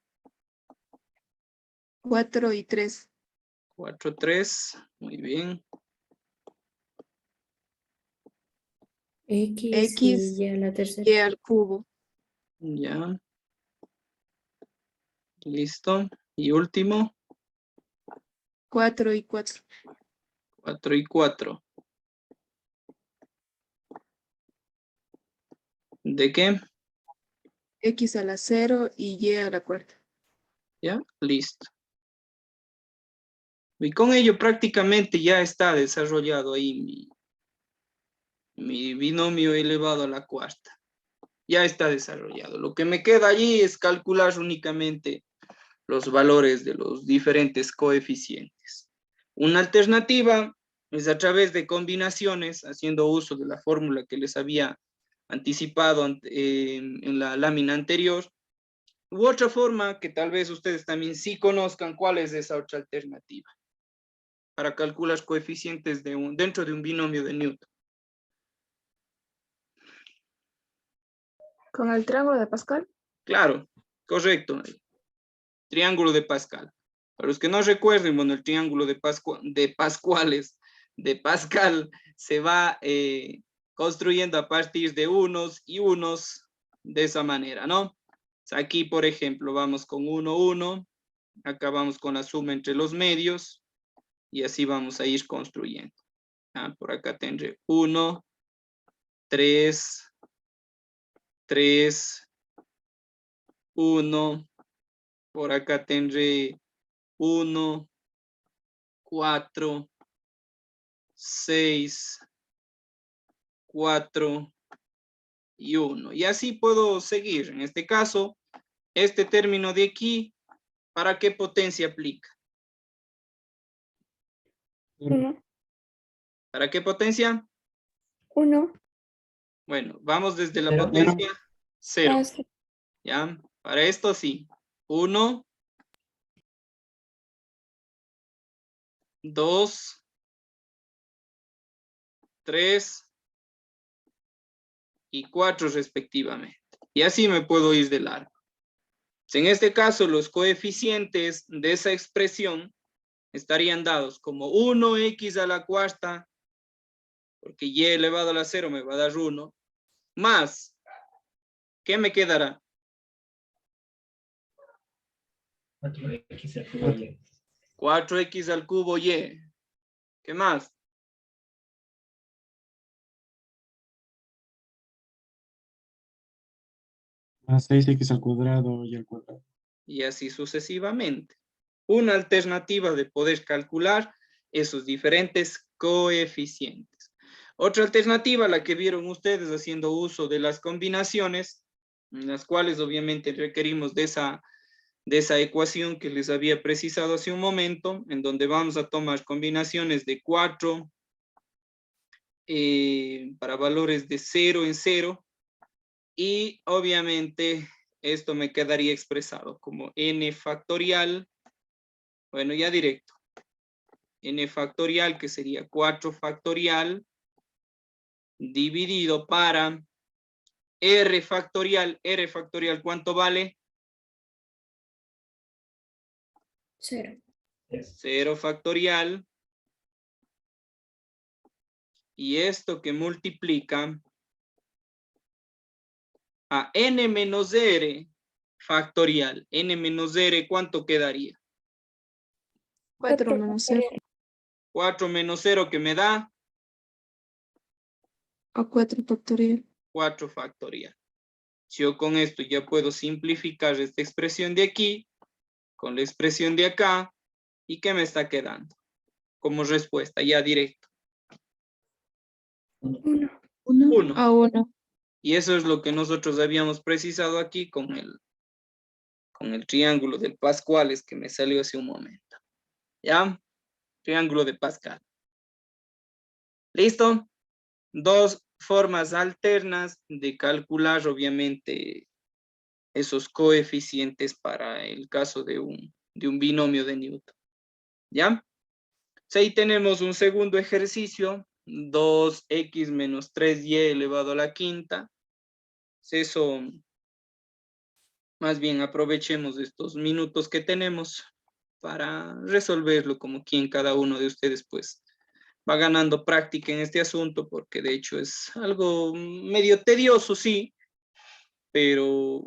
4 y 3. 4, 3. Muy bien. X X y a la Y tercera. al cubo. Ya. Listo. Y último. 4 y 4. 4 y 4. ¿De qué? X a la 0 y Y a la cuarta. Ya. Listo. Y con ello prácticamente ya está desarrollado ahí mi binomio elevado a la cuarta. Ya está desarrollado. Lo que me queda allí es calcular únicamente los valores de los diferentes coeficientes. Una alternativa es a través de combinaciones, haciendo uso de la fórmula que les había anticipado en la lámina anterior, u otra forma que tal vez ustedes también sí conozcan cuál es esa otra alternativa para calcular coeficientes dentro de un binomio de Newton. Con el triángulo de Pascal. Claro, correcto. Triángulo de Pascal. Para los que no recuerden, bueno, el triángulo de Pascal se va construyendo a partir de unos y unos de esa manera, ¿no? Aquí, por ejemplo, vamos con 1, 1. Acá vamos con la suma entre los medios y así vamos a ir construyendo. Por acá tendré 1, 3, 3, 1. Por acá tendré 1, 4, 6, 4 y 1. Y así puedo seguir. En este caso, este término de aquí, ¿para qué potencia aplica? 1, ¿Para qué potencia? 1. Bueno, vamos desde la Cero. potencia 0. Ah, sí. ¿Ya? Para esto sí. 1, 2, 3 y 4 respectivamente. Y así me puedo ir de largo. En este caso, los coeficientes de esa expresión estarían dados como 1x a la cuarta, porque y elevado a la 0 me va a dar 1, más, ¿qué me quedará? 4x al cubo y. 4x al cubo y. ¿Qué más? Más 6x al cuadrado y al cuadrado. Y así sucesivamente. Una alternativa de poder calcular esos diferentes coeficientes. Otra alternativa, la que vieron ustedes haciendo uso de las combinaciones, en las cuales obviamente requerimos de esa ecuación que les había precisado hace un momento, en donde vamos a tomar combinaciones de 4 para valores de 0 en 0, y obviamente esto me quedaría expresado como n factorial, bueno, ya directo, n factorial, que sería 4 factorial, dividido para r factorial. R factorial, ¿cuánto vale? 0. 0 factorial. Y esto que multiplica a n menos r factorial. N menos r, ¿cuánto quedaría? 4 menos 0. 4 menos 0, que me da A 4 factorial. 4 factorial. Yo con esto ya puedo simplificar esta expresión de aquí con la expresión de acá. ¿Y qué me está quedando? Como respuesta, ya directo. 1. 1 1. a 1. Y eso es lo que nosotros habíamos precisado aquí con con el triángulo del Pascuales que me salió hace un momento. ¿Ya? Triángulo de Pascal. ¿Listo? Dos formas alternas de calcular, obviamente, esos coeficientes para el caso de un binomio de Newton. ¿Ya? Ahí tenemos un segundo ejercicio, 2x menos 3y elevado a la quinta. Eso, más bien aprovechemos estos minutos que tenemos para resolverlo como quien cada uno de ustedes pues va ganando práctica en este asunto, porque de hecho es algo medio tedioso, sí, pero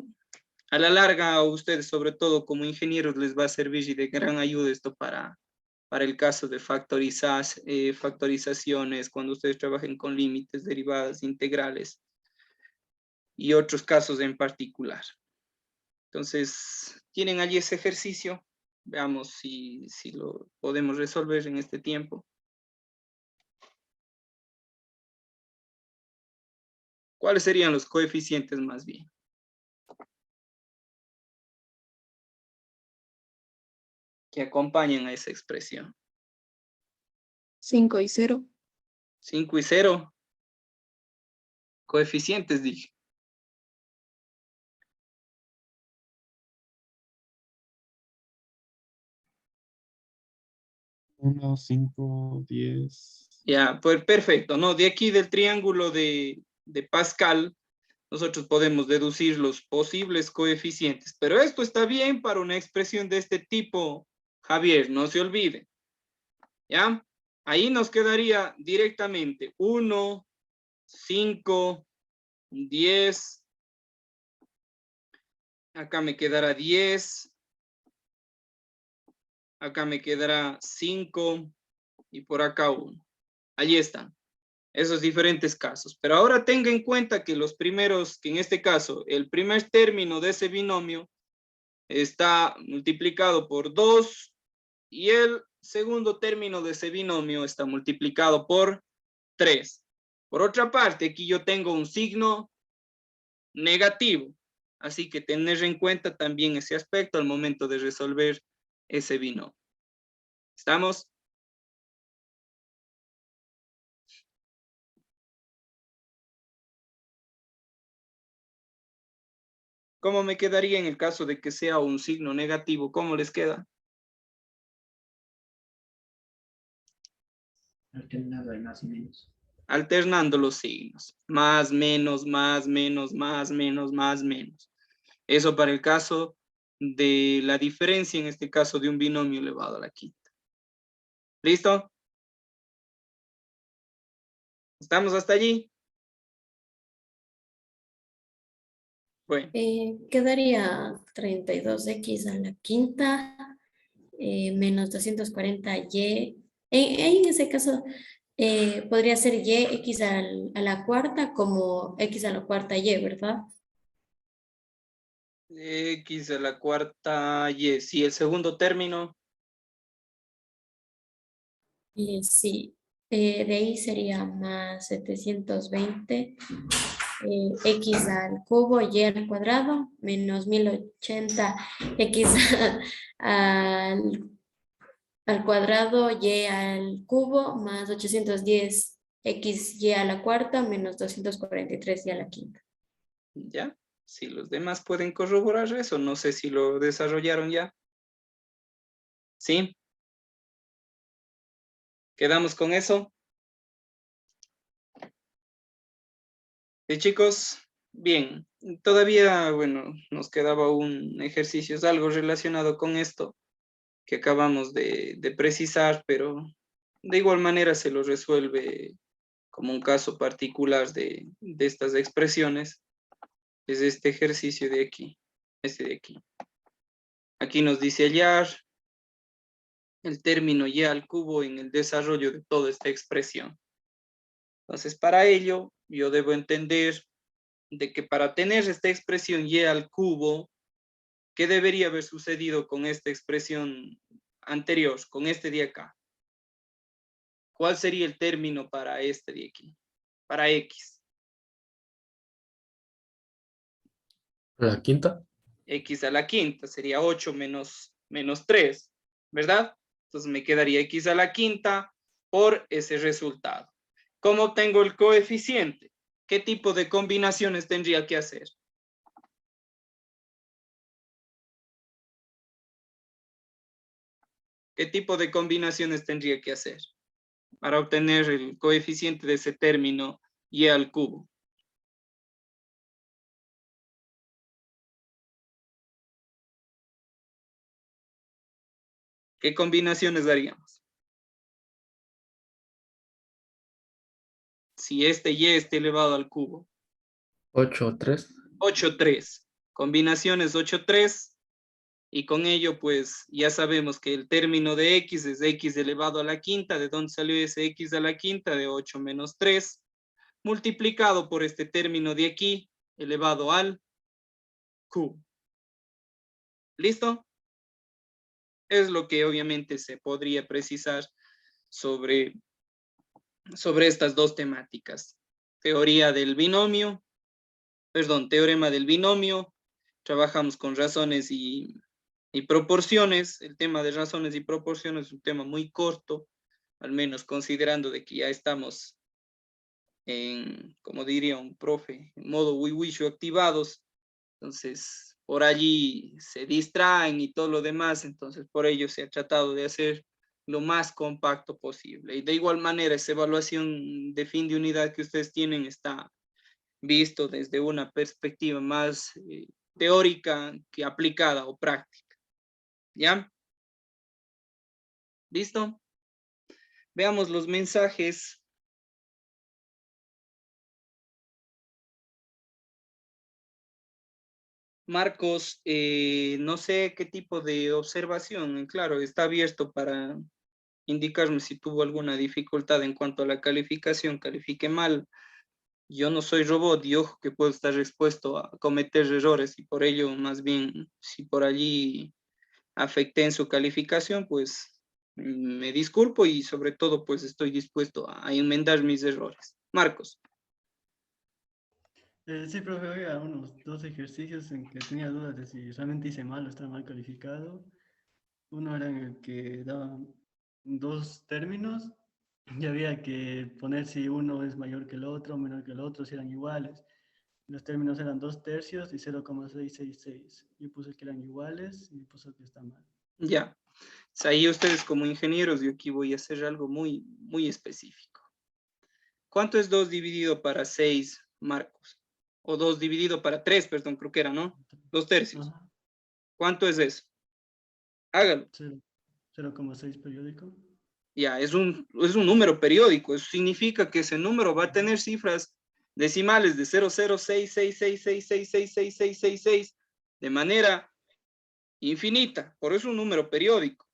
a la larga a ustedes, sobre todo como ingenieros, les va a servir y de gran ayuda esto para el caso de factorizaciones, cuando ustedes trabajen con límites, derivadas, integrales y otros casos en particular. Entonces, ¿tienen allí ese ejercicio? Veamos si lo podemos resolver en este tiempo. ¿Cuáles serían los coeficientes más bien? Que acompañan a esa expresión. 5 y 0. 5 y 0. Coeficientes, dije. 1, 5, 10. Ya, pues perfecto, ¿no? De aquí del triángulo de Pascal, nosotros podemos deducir los posibles coeficientes, pero esto está bien para una expresión de este tipo, Javier, no se olvide. ¿Ya? Ahí nos quedaría directamente 1, 5, 10. Acá me quedará 10. Acá me quedará 5 y por acá 1. Allí están esos diferentes casos. Pero ahora tenga en cuenta que los primeros, que en este caso, el primer término de ese binomio está multiplicado por 2 y el segundo término de ese binomio está multiplicado por 3. Por otra parte, aquí yo tengo un signo negativo, así que tener en cuenta también ese aspecto al momento de resolver ese binomio. ¿Estamos? ¿Cómo me quedaría en el caso de que sea un signo negativo? ¿Cómo les queda? Alternado de más y menos. Alternando los signos. Más, menos, más, menos, más, menos, más, menos. Eso para el caso de la diferencia, en este caso de un binomio elevado a la quinta. ¿Listo? ¿Estamos hasta allí? Bueno. Quedaría 32x a la quinta menos 240y. En ese caso, podría ser x a la cuarta como x a la cuarta y, ¿verdad? X a la cuarta y. Si el segundo término. Sí, de ahí sería más 720 x al cubo y al cuadrado menos 1080 x al cuadrado y al cubo más 810 x y a la cuarta menos 243 y a la quinta. ¿Ya? Si los demás pueden corroborar eso, no sé si lo desarrollaron ya. ¿Sí? ¿Quedamos con eso? Sí, chicos. Bien. Todavía, bueno, nos quedaba un ejercicio, es algo relacionado con esto que acabamos de precisar, pero de igual manera se lo resuelve como un caso particular de estas expresiones. Es este ejercicio de aquí, este de aquí. Aquí nos dice hallar el término y al cubo en el desarrollo de toda esta expresión. Entonces, para ello, yo debo entender de que para tener esta expresión y al cubo, ¿qué debería haber sucedido con esta expresión anterior, con este de acá? ¿Cuál sería el término para este de aquí? Para X. La quinta. x a la quinta, sería 8 menos 3, ¿verdad? Entonces me quedaría x a la quinta por ese resultado. ¿Cómo obtengo el coeficiente? ¿Qué tipo de combinaciones tendría que hacer? ¿Qué tipo de combinaciones tendría que hacer para obtener el coeficiente de ese término y al cubo? ¿Qué combinaciones daríamos? Si este y esté elevado al cubo. 8, 3. 8, 3. Combinaciones 8, 3. Y con ello, pues, ya sabemos que el término de x es x elevado a la quinta. ¿De dónde salió ese x a la quinta? De 8 menos 3. Multiplicado por este término de aquí, elevado al cubo. ¿Listo? Es lo que obviamente se podría precisar sobre estas dos temáticas. Teorema del binomio. Trabajamos con razones y proporciones. El tema de razones y proporciones es un tema muy corto, al menos considerando de que ya estamos en, como diría un profe, en modo wiwishu activados. Entonces, por allí se distraen y todo lo demás, entonces por ello se ha tratado de hacer lo más compacto posible. Y de igual manera, esa evaluación de fin de unidad que ustedes tienen está visto desde una perspectiva más teórica que aplicada o práctica. ¿Ya? ¿Listo? Veamos los mensajes. Marcos, no sé qué tipo de observación, claro, está abierto para indicarme si tuvo alguna dificultad en cuanto a la calificación, califique mal. Yo no soy robot y ojo que puedo estar expuesto a cometer errores y por ello, más bien, si por allí afecté en su calificación, pues me disculpo y sobre todo, pues estoy dispuesto a enmendar mis errores. Marcos. Sí, profe, había unos 2 ejercicios en que tenía dudas de si realmente hice mal o estaba mal calificado. Uno era en el que daban 2 términos y había que poner si uno es mayor que el otro, menor que el otro, si eran iguales. Los términos eran 2/3 y 0,666. Yo puse que eran iguales y puse que está mal. Ya. Ahí ustedes como ingenieros, yo aquí voy a hacer algo muy, muy específico. ¿Cuánto es 2 dividido para 6, Marcos? O 2 dividido para 3, perdón, creo que era, ¿no? 2/3. Ajá. ¿Cuánto es eso? Hágalo. 0,6 periódico. Ya, es un número periódico. Eso significa que ese número va a tener cifras decimales de 0,06666666666 de manera infinita. Por eso es un número periódico.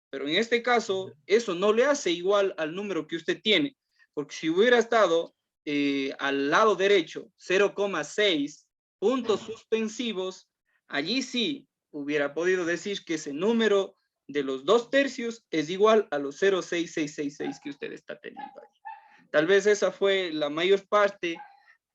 Pero en este caso, eso no le hace igual al número que usted tiene. Porque si hubiera estado al lado derecho 0,6 puntos suspensivos, allí sí hubiera podido decir que ese número de los 2/3 es igual a los 0,6666 que usted está teniendo ahí. Tal vez esa fue la mayor parte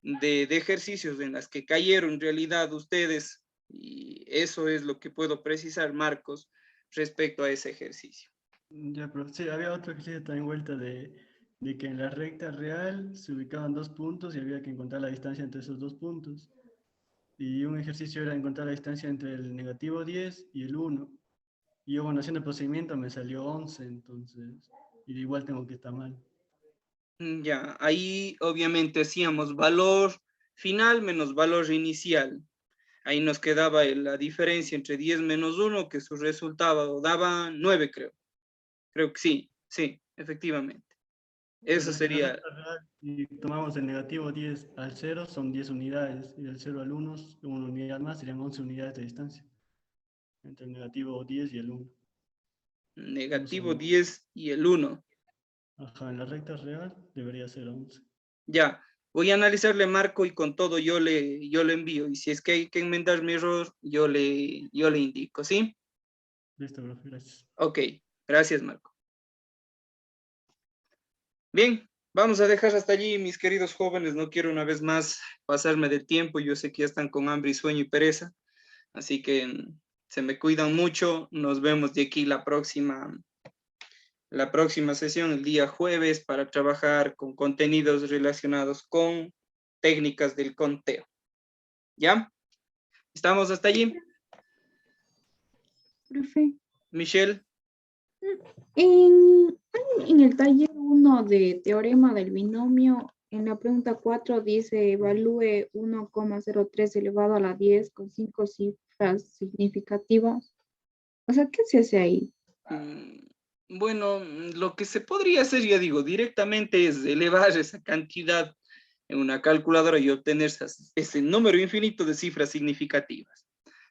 de ejercicios en las que cayeron en realidad ustedes, y eso es lo que puedo precisar, Marcos, respecto a ese ejercicio. Ya, pero sí, había otro ejercicio también vuelta de que en la recta real se ubicaban 2 puntos y había que encontrar la distancia entre esos 2 puntos. Y un ejercicio era encontrar la distancia entre el -10 y el 1. Y yo, bueno, haciendo el procedimiento me salió 11, entonces, y igual tengo que estar mal. Ya, ahí obviamente hacíamos valor final menos valor inicial. Ahí nos quedaba la diferencia entre 10 menos 1, que su resultado daba 9, creo. Creo que sí, efectivamente. Eso sería... Y tomamos el -10 al 0, son 10 unidades, y del 0 al 1, una unidad más, serían 11 unidades de distancia, entre el -10 y el 1. -10 y el 1. Ajá, en la recta real debería ser 11. Ya, voy a analizarle, Marco, y con todo yo le envío. Y si es que hay que enmendar mi error, yo le indico, ¿sí? Listo, profe, gracias. Ok, gracias, Marco. Bien, vamos a dejar hasta allí, mis queridos jóvenes. No quiero una vez más pasarme del tiempo. Yo sé que ya están con hambre y sueño y pereza. Así que se me cuidan mucho. Nos vemos de aquí la próxima sesión, el día jueves, para trabajar con contenidos relacionados con técnicas del conteo. ¿Ya? ¿Estamos hasta allí? Profe, Michelle. en el taller 1 de teorema del binomio, en la pregunta 4 dice evalúe 1,03 elevado a la 10 con 5 cifras significativas. O sea, ¿qué se hace ahí? Bueno, lo que se podría hacer, ya digo, directamente es elevar esa cantidad en una calculadora y obtener ese número infinito de cifras significativas.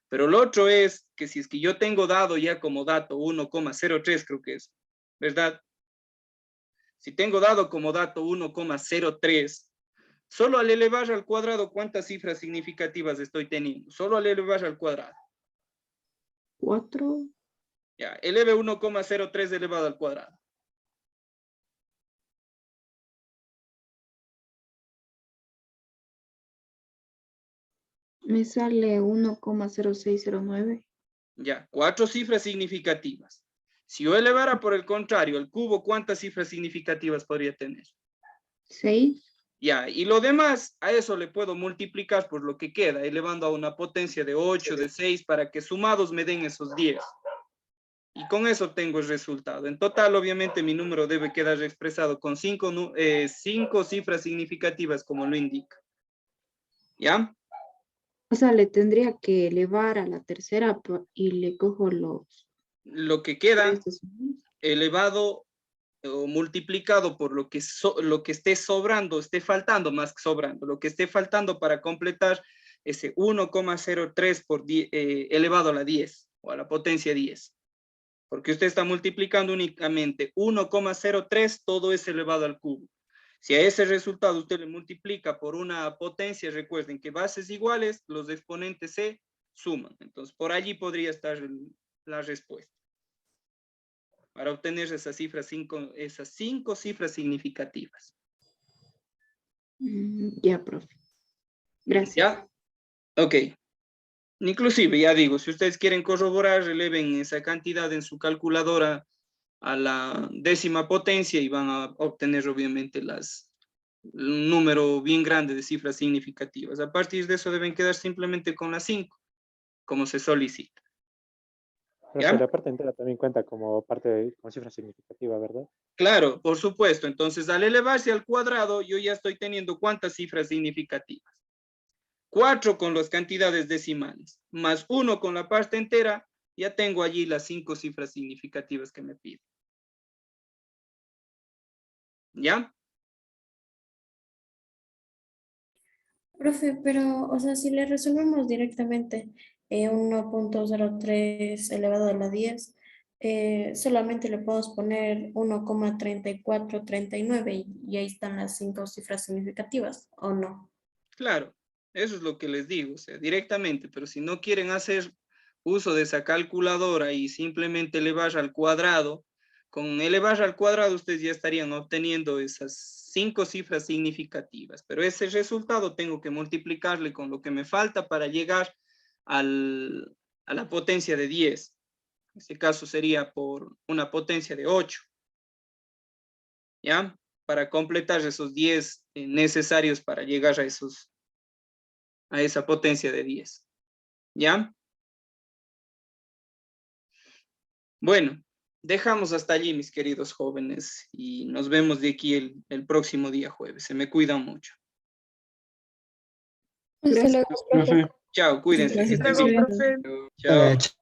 Pero lo otro es que si es que yo tengo dado ya como dato 1,03, creo que es, ¿verdad? Si tengo dado como dato 1,03, solo al elevar al cuadrado, ¿cuántas cifras significativas estoy teniendo? Solo al elevar al cuadrado. 4. Ya, eleve 1,03 elevado al cuadrado. Me sale 1,0609. Ya, 4 cifras significativas. Si yo elevara por el contrario el cubo, ¿cuántas cifras significativas podría tener? 6. Ya, y lo demás, a eso le puedo multiplicar por lo que queda, elevando a una potencia de 8, de 6, para que sumados me den esos 10. Y con eso obtengo el resultado. En total, obviamente, mi número debe quedar expresado con 5 cifras significativas, como lo indica. ¿Ya? O sea, le tendría que elevar a la tercera y le cojo Lo que queda estos. elevado o multiplicado por lo que esté sobrando, esté faltando, más que sobrando, lo que esté faltando para completar ese 1,03 elevado a la 10 o a la potencia 10. Porque usted está multiplicando únicamente 1,03, todo es elevado al cubo. Si a ese resultado usted le multiplica por una potencia, recuerden que bases iguales, los exponentes se suman. Entonces, por allí podría estar la respuesta. Para obtener esas cinco cifras significativas. Ya, profe. Gracias. ¿Ya? Ok. Inclusive, ya digo, si ustedes quieren corroborar, releven esa cantidad en su calculadora a la 10ª potencia y van a obtener obviamente un número bien grande de cifras significativas. A partir de eso deben quedar simplemente con las 5, como se solicita. Pero ¿Ya? la parte entera también cuenta como con cifra significativa, ¿verdad? Claro, por supuesto. Entonces, al elevarse al cuadrado, yo ya estoy teniendo ¿cuántas cifras significativas? 4 con las cantidades decimales, más 1 con la parte entera, ya tengo allí las 5 cifras significativas que me piden. ¿Ya? Profe, pero, o sea, si le resolvemos directamente 1,03 elevado a la 10, solamente le podemos poner 1,3439 y ahí están las 5 cifras significativas, ¿o no? Claro, eso es lo que les digo, o sea, directamente, pero si no quieren hacer uso de esa calculadora y simplemente elevar al cuadrado, con elevar al cuadrado ustedes ya estarían obteniendo esas 5 cifras significativas, pero ese resultado tengo que multiplicarle con lo que me falta para llegar a la potencia de 10. En este caso sería por una potencia de 8. ¿Ya? Para completar esos 10 necesarios para llegar a esa potencia de 10. ¿Ya? Bueno, dejamos hasta allí, mis queridos jóvenes, y nos vemos de aquí el próximo día jueves. Se me cuidan mucho. Hasta Gracias. luego, profe. Profe. Chao, cuídense. Gracias, Que estén profe. bien. Chao. Chao.